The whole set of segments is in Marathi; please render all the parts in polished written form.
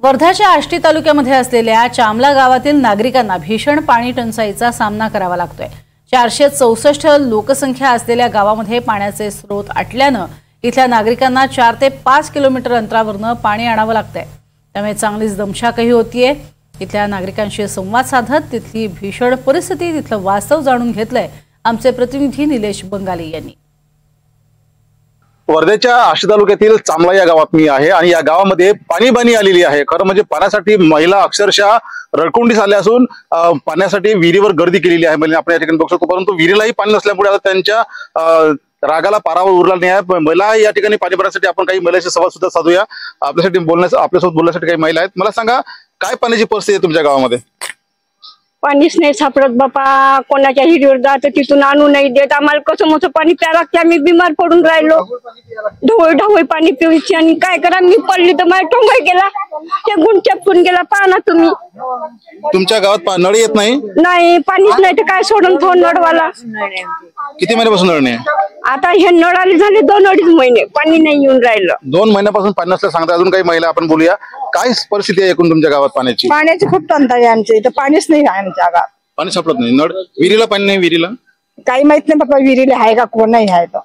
वर्ध्याच्या आष्टी तालुक्यामध्ये असलेल्या चामला गावातील नागरिकांना भीषण पाणी टंचाईचा सामना करावा लागतोय। 464 लोकसंख्या असलेल्या गावामध्ये पाण्याचे स्रोत आटल्याने इथल्या नागरिकांना 4 ते 5 किलोमीटर अंतरावरून पाणी आणावं लागतंय। त्यामुळे चांगलीच दमछाकही होतीये। इथल्या नागरिकांशी संवाद साधत तिथली भीषण परिस्थिती, तिथलं वास्तव जाणून घेतलंय आमचे प्रतिनिधी निलेश बंगाले यांनी। वर्ध्याच्या आष्टी तालुक्यातील चामला या गावात मी आहे आणि या गावामध्ये पाणीबाणी आलेली आहे। खरं म्हणजे पाण्यासाठी महिला अक्षरशः रडकुंडीस आल्या असून पाण्यासाठी विहिरीवर गर्दी केलेली आहे। म्हणजे आपण या ठिकाणी बघू शकतो, परंतु विहिरीलाही पाणी नसल्यामुळे आता त्यांच्या रागाला पारावर उरला नाही आहे। महिला या ठिकाणी पाणी भरण्यासाठी आपण काही महिलांशी संवाद सुद्धा साधूया। आपल्यासोबत बोलण्यासाठी काही महिला आहेत। मला सांगा, काय पाण्याची परिस्थिती आहे तुमच्या गावामध्ये? पाणीच नाही सापडत बापा। कोणाच्या हिरीवर जात तिथून आणू नाही देत। आम्हाला कसं मोठं पाणी प्यायला लागते। आम्ही बिमार पडून राहिलो। ढवळ ढवळ पाणी पिऊची आणि काय करा, मी पडली तर माझा टोंगा गेला, ते गुण चपकून गेला। पहा ना तुम्ही, तुमच्या गावात नळ येत नाही? नाही, पाणीच नाही तर काय सोडून फोन नळवाला। किती महिन्यापासून नळ नाही? आता हे नळ आले झाले 2-2.5 महिने, पाणी नाही येऊन राहिलं। 2 महिन्यापासून पाणी नसलं सांगता। अजून काही महिला आपण बोलूया, काय परिस्थिती आहे एकूण तुमच्या गावात पाण्याची? पाण्याची खूप टंचाई आहे आमच्या इथं। पाणीच नाही आहे आमच्या गावात। पाणी सापडत नाही। नळ विहिरीला पाणी नाही? विहिरीला काही माहित नाही बाबा, विहिरीला आहे का कोण नाही आहे। तर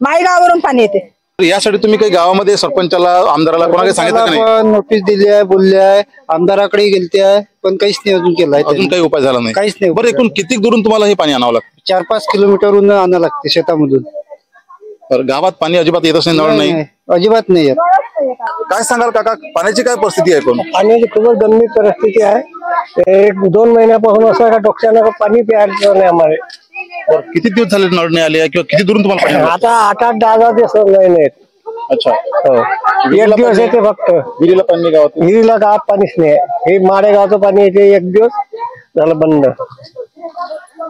माई गावावरून पाणी येते। यासाठी तुम्ही काही गावामध्ये सरपंचाला, आमदाराला कोणाला सांगितलं का नाही? नोटीस दिली आहे, बोलले आहे, आमदाराकडे गेलते आहे, पण काहीच नाही अजून केलाय। अजून काही उपाय झाला नाही? काहीच नाही। बरं, एकूण किती दुरून तुम्हाला हे पाणी आणावं लागतं? 4-5 किलोमीटरहून आणावं लागते शेतामधून। गावात पाणी अजिबात येतच नाही? नळ नाही? अजिबात नाही येत। काय सांगाल काका, पाण्याची काय परिस्थिती आहे? पण पाण्याची खूपच गंभीर परिस्थिती आहे। 1-2 महिन्यापासून असं डोक्यानं पाणी प्यायचं नाही आम्हाला। किती दिवस झाले नळ नाही आले किंवा किती दुरून तुम्हाला पाणी? आता 8-10 दिवस नाही। अच्छा, एक दिवस येते फक्त। विहिरीला पाणी गावात? विहिरीला गावात पाणीच नाही। हे माडेगावचं पाणी येते, 1 दिवस झालं बंद।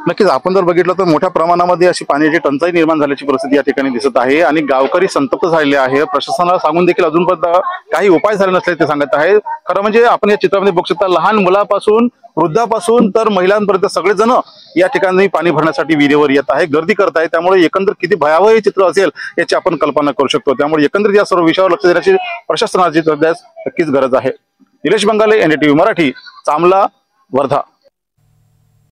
नक्कीच आपण जर बघितलं तर मोठ्या प्रमाणामध्ये अशी पाण्याची टंचाई निर्माण झाल्याची परिस्थिती या ठिकाणी दिसत आहे आणि गावकरी संतप्त झालेले आहे। प्रशासनाला सांगून देखील अजूनपर्यंत काही उपाय झाले नसल्याचे ते सांगत आहे। खरं म्हणजे आपण या चित्रामध्ये बघू शकता, लहान मुलापासून वृद्धापासून तर महिलांपर्यंत सगळेजण या ठिकाणी पाणी भरण्यासाठी विहिरीवर येत आहे, गर्दी करत आहे। त्यामुळे एकंदर किती भयावह हे चित्र असेल याची आपण कल्पना करू शकतो। त्यामुळे एकंदरीत या सर्व विषयावर लक्ष देण्याची प्रशासनाची नक्कीच गरज आहे। निलेश बंगाले, NDTV मराठी, चामला, वर्धा।